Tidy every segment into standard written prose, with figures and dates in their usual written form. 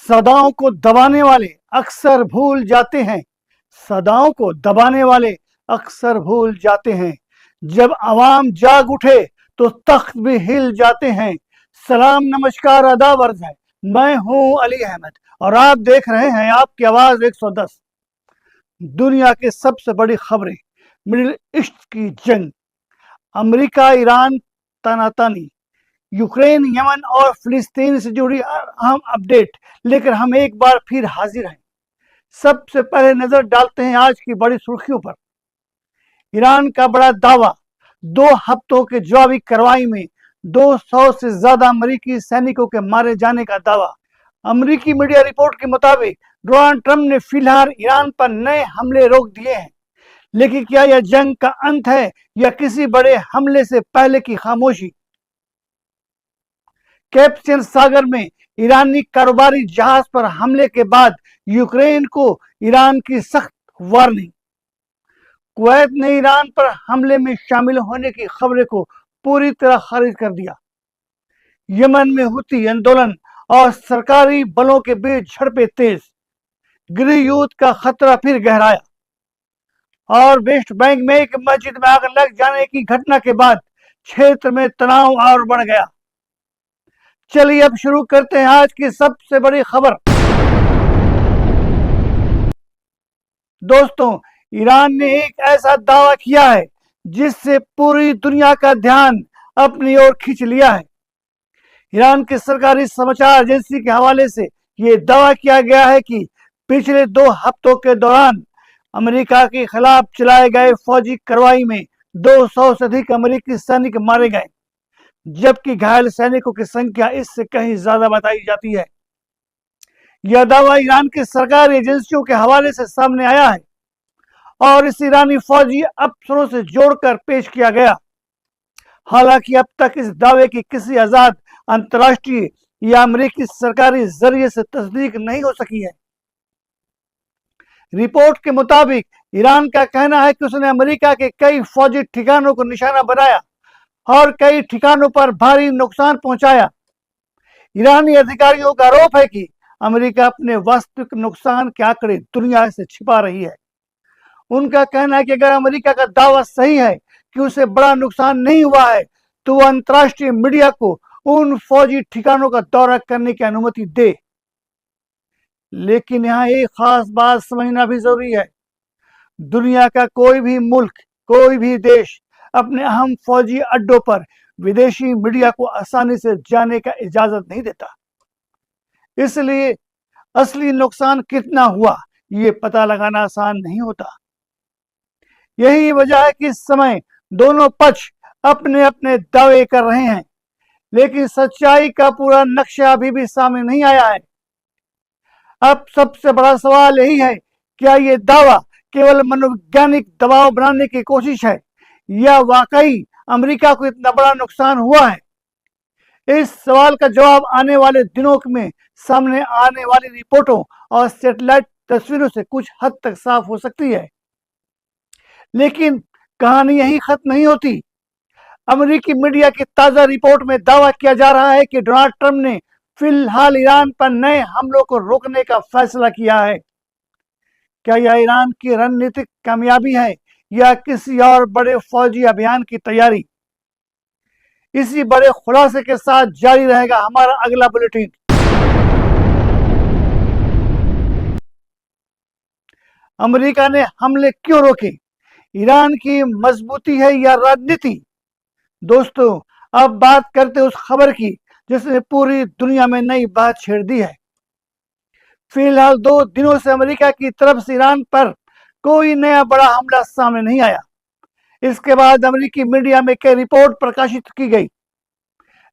सदाओं को दबाने वाले अक्सर भूल जाते हैं। सदाओं को दबाने वाले अक्सर भूल जाते हैं। जब आवाम जाग उठे तो तख्त भी हिल जाते हैं। सलाम नमस्कार आदाब अर्ज है। मैं हूं अली अहमद और आप देख रहे हैं आपकी आवाज 110। दुनिया की सबसे बड़ी खबरें, मिडिल ईस्ट की जंग, अमेरिका ईरान तनातनी, यूक्रेन यमन और फिलिस्तीन से जुड़ी अहम अपडेट लेकर हम एक बार फिर हाजिर हैं। सबसे पहले नजर डालते हैं आज की बड़ी सुर्खियों पर। ईरान का बड़ा दावा, 2 हफ्तों के जवाबी कार्रवाई में 200 से ज्यादा अमेरिकी सैनिकों के मारे जाने का दावा। अमेरिकी मीडिया रिपोर्ट के मुताबिक डोनाल्ड ट्रंप ने फिलहाल ईरान पर नए हमले रोक दिए हैं, लेकिन क्या यह जंग का अंत है या किसी बड़े हमले से पहले की खामोशी? कैस्पियन सागर में ईरानी कारोबारी जहाज पर हमले के बाद यूक्रेन को ईरान की सख्त वार्निंग। कुवैत ने ईरान पर हमले में शामिल होने की खबरें को पूरी तरह खारिज कर दिया। यमन में हुती आंदोलन और सरकारी बलों के बीच झड़पें तेज। गृह युद्ध का खतरा फिर गहराया। और वेस्ट बैंक में एक मस्जिद में आग लग जाने की घटना के बाद क्षेत्र में तनाव और बढ़ गया। चलिए अब शुरू करते हैं आज की सबसे बड़ी खबर। दोस्तों, ईरान ने एक ऐसा दावा किया है जिससे पूरी दुनिया का ध्यान अपनी ओर खींच लिया है। ईरान की सरकारी समाचार एजेंसी के हवाले से यह दावा किया गया है कि पिछले 2 हफ्तों के दौरान अमेरिका के खिलाफ चलाए गए फौजी कार्रवाई में 200 से अधिक अमेरिकी सैनिक मारे गए, जबकि घायल सैनिकों की संख्या इससे कहीं ज्यादा बताई जाती है। यह दावा ईरान की सरकारी एजेंसियों के हवाले से सामने आया है और इस ईरानी फौजी अफसरों से जोड़कर पेश किया गया। हालांकि अब तक इस दावे की किसी आजाद अंतर्राष्ट्रीय या अमेरिकी सरकारी जरिए से तस्दीक नहीं हो सकी है। रिपोर्ट के मुताबिक ईरान का कहना है कि उसने अमेरिका के कई फौजी ठिकानों को निशाना बनाया और कई ठिकानों पर भारी नुकसान पहुंचाया। ईरानी अधिकारियों का आरोप है कि अमेरिका अपने वास्तविक नुकसान के आंकड़े दुनिया से छिपा रही है। उनका कहना है कि अगर अमेरिका का दावा सही है कि उसे बड़ा नुकसान नहीं हुआ है, तो वह अंतर्राष्ट्रीय मीडिया को उन फौजी ठिकानों का दौरा करने की अनुमति दे। लेकिन यहाँ एक खास बात समझना भी जरूरी है। दुनिया का कोई भी मुल्क, कोई भी देश अपने अहम फौजी अड्डों पर विदेशी मीडिया को आसानी से जाने का इजाजत नहीं देता। इसलिए असली नुकसान कितना हुआ ये पता लगाना आसान नहीं होता। यही वजह है कि इस समय दोनों पक्ष अपने अपने दावे कर रहे हैं, लेकिन सच्चाई का पूरा नक्शा अभी भी सामने नहीं आया है। अब सबसे बड़ा सवाल यही है, क्या ये दावा केवल मनोवैज्ञानिक दबाव बनाने की कोशिश है या वाकई अमेरिका को इतना बड़ा नुकसान हुआ है? इस सवाल का जवाब आने वाले दिनों में सामने आने वाली रिपोर्टों और सैटेलाइट तस्वीरों से कुछ हद तक साफ हो सकती है। लेकिन कहानी यही खत्म नहीं होती। अमेरिकी मीडिया की ताजा रिपोर्ट में दावा किया जा रहा है कि डोनाल्ड ट्रंप ने फिलहाल ईरान पर नए हमलों को रोकने का फैसला किया है। क्या यह ईरान की रणनीतिक कामयाबी है या किसी और बड़े फौजी अभियान की तैयारी? इसी बड़े खुलासे के साथ जारी रहेगा हमारा अगला बुलेटिन। अमेरिका ने हमले क्यों रोके? ईरान की मजबूती है या राजनीति? दोस्तों, अब बात करते उस खबर की जिसने पूरी दुनिया में नई बात छेड़ दी है। फिलहाल 2 दिनों से अमेरिका की तरफ से ईरान पर कोई नया बड़ा हमला सामने नहीं आया। इसके बाद अमेरिकी मीडिया में कई रिपोर्ट प्रकाशित की गई।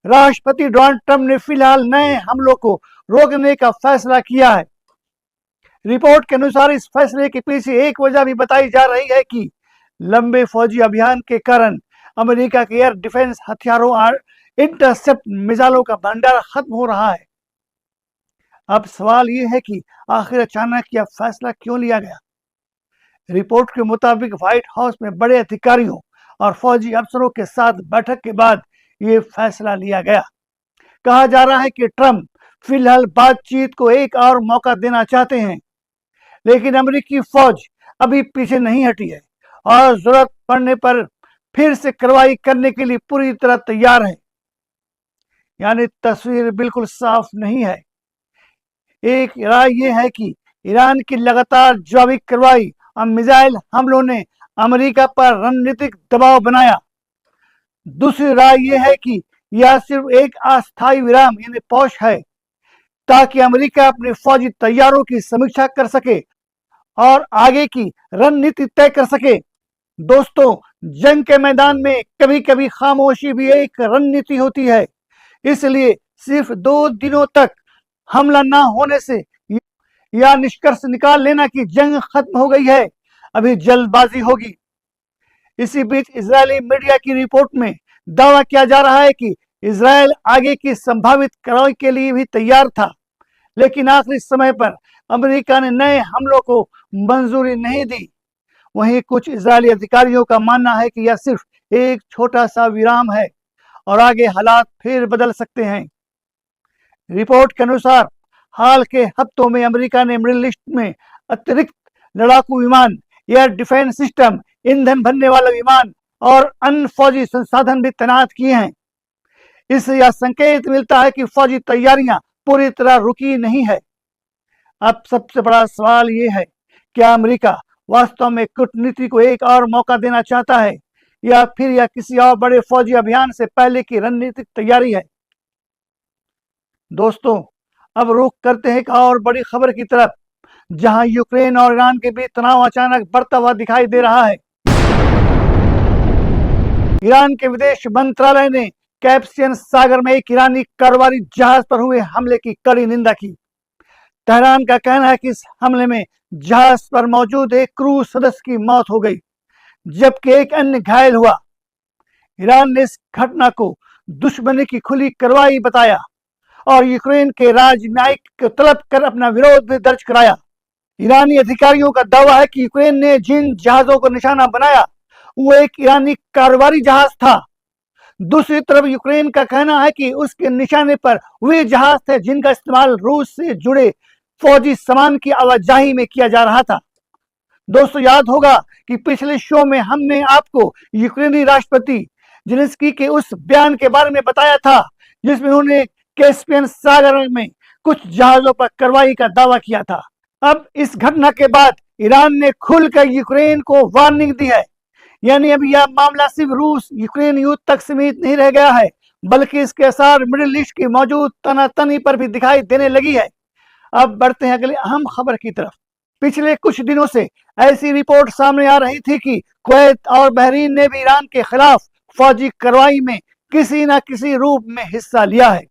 राष्ट्रपति डोनाल्ड ट्रंप ने फिलहाल नए हमलों को रोकने का फैसला किया है। रिपोर्ट के अनुसार इस फैसले के पीछे एक वजह भी बताई जा रही है कि लंबे फौजी अभियान के कारण अमेरिका के एयर डिफेंस हथियारों और इंटरसेप्ट मिसाइलों का भंडार खत्म हो रहा है। अब सवाल यह है कि आखिर अचानक यह फैसला क्यों लिया गया? रिपोर्ट के मुताबिक व्हाइट हाउस में बड़े अधिकारियों और फौजी अफसरों के साथ बैठक के बाद ये फैसला लिया गया। कहा जा रहा है कि ट्रंप फिलहाल बातचीत को एक और मौका देना चाहते हैं, लेकिन अमेरिकी फौज अभी पीछे नहीं हटी है और जरूरत पड़ने पर फिर से कार्रवाई करने के लिए पूरी तरह तैयार है। यानी तस्वीर बिल्कुल साफ नहीं है। एक राय यह है कि ईरान की लगातार जवाबी कार्रवाई और मिसाइल हमलों ने अमेरिका पर रणनीतिक दबाव बनाया। दूसरी राय यह है कि यह सिर्फ एक अस्थायी विराम यानी पॉज है, ताकि अमेरिका अपनी फौजी तैयारों की समीक्षा कर सके और आगे की रणनीति तय कर सके। दोस्तों, जंग के मैदान में कभी कभी खामोशी भी एक रणनीति होती है, इसलिए सिर्फ 2 दिनों तक हमला न होने से यह निष्कर्ष निकाल लेना कि जंग खत्म हो गई है अभी जल्दबाजी होगी। इसी बीच इजरायली मीडिया की रिपोर्ट में दावा किया जा रहा है कि इजरायल आगे की संभावित कार्रवाई के लिए भी तैयार था, लेकिन आखिरी समय पर अमेरिका ने नए हमलों को मंजूरी नहीं दी। वहीं कुछ इजरायली अधिकारियों का मानना है कि यह सिर्फ एक छोटा सा विराम है और आगे हालात फिर बदल सकते हैं। रिपोर्ट के अनुसार हाल के हफ्तों में अमेरिका ने मिडिल ईस्ट में अतिरिक्त लड़ाकू विमान, एयर डिफेंस सिस्टम, ईंधन भरने वाला विमान और अन्य फौजी संसाधन भी तैनात किए हैं। इससे यह संकेत मिलता है कि फौजी तैयारियां पूरी तरह रुकी नहीं है। अब सबसे बड़ा सवाल ये है, क्या अमेरिका वास्तव में कूटनीति को एक और मौका देना चाहता है या फिर यह किसी और बड़े फौजी अभियान से पहले की रणनीतिक तैयारी है? दोस्तों, अब रुख करते हैं एक और बड़ी खबर की तरफ, जहां यूक्रेन और ईरान के बीच तनाव अचानक बढ़ता हुआ दिखाई दे रहा है। ईरान के विदेश मंत्रालय ने कैस्पियन सागर में एक ईरानी कारोबारी जहाज पर हुए हमले की कड़ी निंदा की। तेहरान का कहना है कि इस हमले में जहाज पर मौजूद एक क्रू सदस्य की मौत हो गई, जबकि एक अन्य घायल हुआ। ईरान ने इस घटना को दुश्मनी की खुली कार्रवाई बताया और यूक्रेन के राजनयिक को तलब कर अपना विरोध भी दर्ज कराया। ईरानी अधिकारियों का दावा है कि यूक्रेन ने जिन जहाजों को निशाना बनाया वो एक ईरानी कारोबारी जहाज था। दूसरी तरफ यूक्रेन का कहना है कि उसके निशाने पर वे जहाज थे जिनका इस्तेमाल रूस से जुड़े फौजी सामान की आवाजाही में किया जा रहा था। दोस्तों, याद होगा कि पिछले शो में हमने आपको यूक्रेनी राष्ट्रपति ज़ेलेंस्की के उस बयान के बारे में बताया था जिसमें उन्होंने कैस्पियन सागर में कुछ जहाजों पर कार्रवाई का दावा किया था। अब इस घटना के बाद ईरान ने खुलकर यूक्रेन को वार्निंग दी है। यानी अब यह मामला सिर्फ रूस यूक्रेन युद्ध तक सीमित नहीं रह गया है, बल्कि इसके असर मिडिल ईस्ट की मौजूद तनातनी पर भी दिखाई देने लगी है। अब बढ़ते हैं अगले अहम खबर की तरफ। पिछले कुछ दिनों से ऐसी रिपोर्ट सामने आ रही थी कि कुवैत और बहरीन ने भी ईरान के खिलाफ फौजी कार्रवाई में किसी न किसी रूप में हिस्सा लिया है,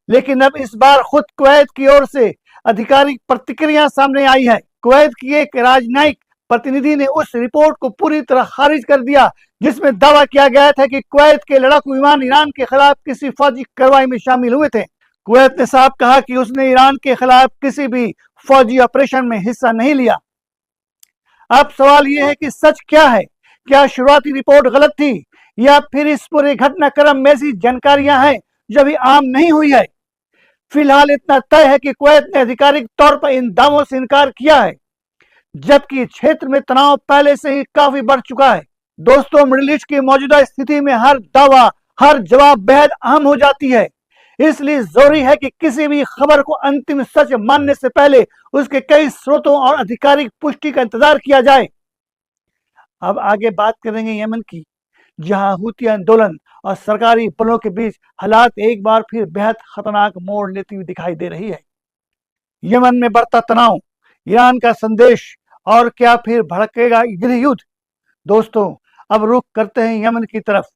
लेकिन अब इस बार खुद कुवैत की ओर से आधिकारिक प्रतिक्रिया सामने आई है। कुवैत की एक राजनयिक प्रतिनिधि ने उस रिपोर्ट को पूरी तरह खारिज कर दिया जिसमें दावा किया गया था कि कुवैत के लड़ाकू विमान ईरान के खिलाफ किसी फौजी कार्रवाई में शामिल हुए थे। कुवैत ने साफ कहा कि उसने ईरान के खिलाफ किसी भी फौजी ऑपरेशन में हिस्सा नहीं लिया। अब सवाल यह है कि सच क्या है? क्या शुरुआती रिपोर्ट गलत थी या फिर इस पूरे घटनाक्रम में ऐसी जानकारियां हैं जो अभी आम नहीं हुई है? फिलहाल इतना तय है कि कुवैत ने आधिकारिक तौर पर इन दावों से इनकार किया है, जबकि क्षेत्र में तनाव पहले से ही काफी बढ़ चुका है। दोस्तों, मिडिल ईस्ट की मौजूदा स्थिति में हर दावा, हर जवाब बेहद अहम हो जाती है। इसलिए जरूरी है कि किसी भी खबर को अंतिम सच मानने से पहले उसके कई स्रोतों और आधिकारिक पुष्टि का इंतजार किया जाए। अब आगे बात करेंगे यमन की, जहां हूती आंदोलन और सरकारी बलों के बीच हालात एक बार फिर बेहद खतरनाक मोड़ लेती हुई दिखाई दे रही है। यमन में बढ़ता तनाव, ईरान का संदेश और क्या फिर भड़केगा गृह युद्ध? दोस्तों, अब रुख करते हैं यमन की तरफ,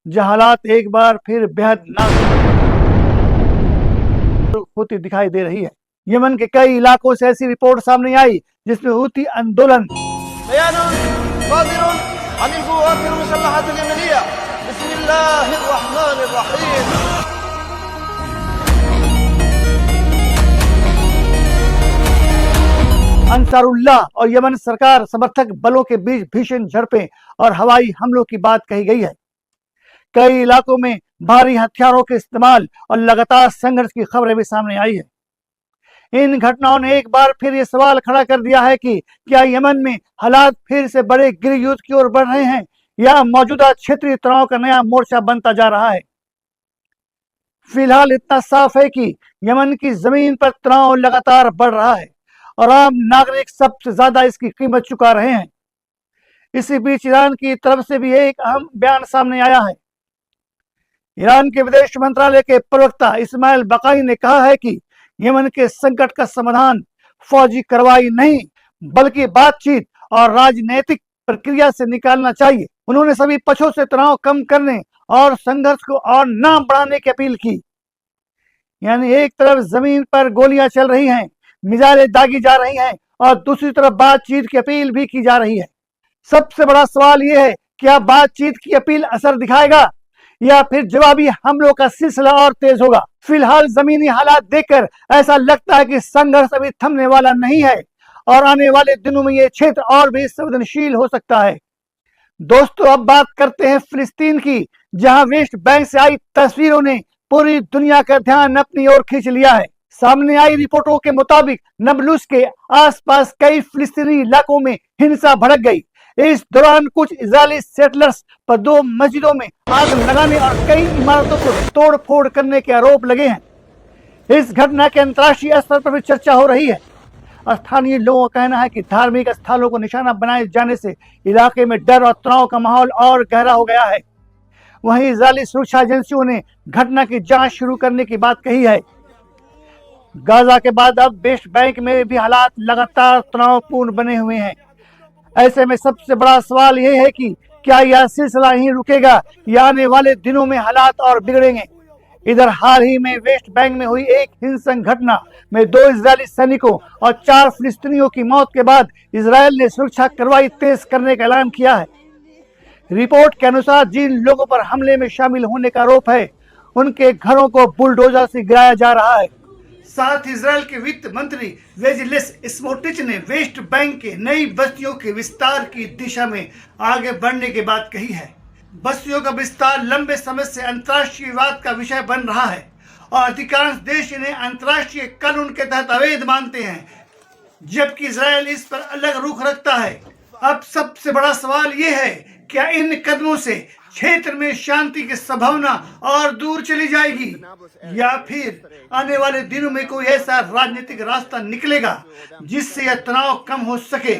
जहां हालात एक बार फिर बेहद नाजुक होती दिखाई दे रही है। यमन के कई इलाकों से ऐसी रिपोर्ट सामने आई जिसमें हूती आंदोलन अंसारुल्लाह और यमन सरकार समर्थक बलों के बीच भीषण झड़पें और हवाई हमलों की बात कही गई है। कई इलाकों में भारी हथियारों के इस्तेमाल और लगातार संघर्ष की खबरें भी सामने आई है। इन घटनाओं ने एक बार फिर ये सवाल खड़ा कर दिया है कि क्या यमन में हालात फिर से बड़े गृह युद्ध की ओर बढ़ रहे हैं या मौजूदा क्षेत्रीय तनाव का नया मोर्चा बनता जा रहा है। फिलहाल इतना साफ है कि यमन की जमीन पर तनाव लगातार बढ़ रहा है और आम नागरिक सबसे ज्यादा इसकी कीमत चुका रहे हैं। इसी बीच ईरान की तरफ से भी एक अहम बयान सामने आया है। ईरान के विदेश मंत्रालय के प्रवक्ता इस्माइल बकाई ने कहा है कि यमन के संकट का समाधान फौजी कार्रवाई नहीं बल्कि बातचीत और राजनीतिक प्रक्रिया से निकालना चाहिए। उन्होंने सभी पक्षों से तनाव कम करने और संघर्ष को और न बढ़ाने की अपील की। यानी एक तरफ जमीन पर गोलियां चल रही हैं, मिसाइलें दागी जा रही हैं और दूसरी तरफ बातचीत की अपील भी की जा रही है। सबसे बड़ा सवाल यह है, क्या बातचीत की अपील असर दिखाएगा या फिर जवाबी हमलों का सिलसिला और तेज होगा। फिलहाल जमीनी हालात देखकर ऐसा लगता है कि संघर्ष अभी थमने वाला नहीं है और आने वाले दिनों में यह क्षेत्र और भी संवेदनशील हो सकता है। दोस्तों, अब बात करते हैं फिलिस्तीन की, जहां वेस्ट बैंक से आई तस्वीरों ने पूरी दुनिया का ध्यान अपनी ओर खींच लिया है। सामने आई रिपोर्टों के मुताबिक नबलुस के आसपास कई फिलिस्तीनी इलाकों में हिंसा भड़क गई। इस दौरान कुछ इजरायली सेटलर्स पर 2 मस्जिदों में आग लगाने और कई इमारतों को तोड़ फोड़ करने के आरोप लगे हैं। इस घटना के अंतर्राष्ट्रीय स्तर पर भी चर्चा हो रही है। स्थानीय लोगों का कहना है कि धार्मिक स्थलों को निशाना बनाए जाने से इलाके में डर और तनाव का माहौल और गहरा हो गया है। वहीं इजरायली सुरक्षा एजेंसियों ने घटना की जांच शुरू करने की बात कही है। गाजा के बाद अब वेस्ट बैंक में भी हालात लगातार तनावपूर्ण बने हुए हैं। ऐसे में सबसे बड़ा सवाल यह है कि क्या यह सिलसिला यहीं रुकेगा या आने वाले दिनों में हालात और बिगड़ेंगे। इधर हाल ही में वेस्ट बैंक में हुई एक हिंसक घटना में 2 इजरायली सैनिकों और 4 फिलिस्तीनियों की मौत के बाद इजरायल ने सुरक्षा कार्रवाई तेज करने का ऐलान किया है। रिपोर्ट के अनुसार जिन लोगों पर हमले में शामिल होने का आरोप है, उनके घरों को बुलडोजर से गिराया जा रहा है। साथ इजरायल के वित्त मंत्री वेजिलेस स्मोट्रिच ने वेस्ट बैंक के नई बस्तियों के विस्तार की दिशा में आगे बढ़ने की बात कही है। बस्तियों का विस्तार लंबे समय से अंतर्राष्ट्रीय विवाद का विषय बन रहा है और अधिकांश देश इन्हें अंतर्राष्ट्रीय कानून के तहत अवैध मानते हैं, जबकि इजरायल इस पर अलग रुख रखता है। अब सबसे बड़ा सवाल ये है, क्या इन कदमों से क्षेत्र में शांति की संभावना और दूर चली जाएगी या फिर आने वाले दिनों में कोई ऐसा राजनीतिक रास्ता निकलेगा जिससे यह तनाव कम हो सके।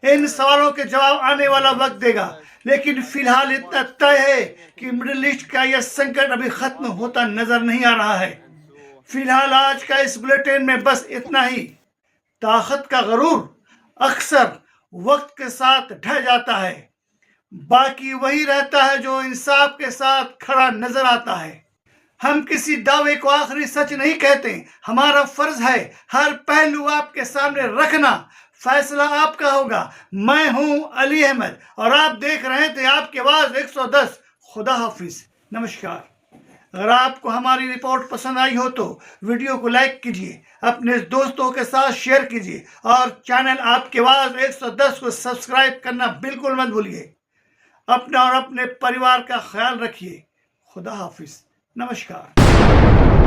इन सवालों के जवाब आने वाला वक्त देगा, लेकिन फिलहाल इतना तय है कि मिडिल ईस्ट का यह संकट अभी खत्म होता नजर नहीं आ रहा है। फिलहाल आज का इस बुलेटिन में बस इतना ही। ताकत का गरूर अक्सर वक्त के साथ ढह जाता है, बाकी वही रहता है जो इंसाफ के साथ खड़ा नजर आता है। हम किसी दावे को आखिरी सच नहीं कहते, हमारा फर्ज है हर पहलू आपके सामने रखना। फैसला आपका होगा। मैं हूं अली अहमद और आप देख रहे थे आपकी आवाज 110। खुदा हाफिज, नमस्कार। अगर आपको हमारी रिपोर्ट पसंद आई हो तो वीडियो को लाइक कीजिए, अपने दोस्तों के साथ शेयर कीजिए और चैनल आपकी आवाज 110 को सब्सक्राइब करना बिल्कुल मत भूलिए। अपना और अपने परिवार का ख्याल रखिए। खुदा हाफिज, नमस्कार।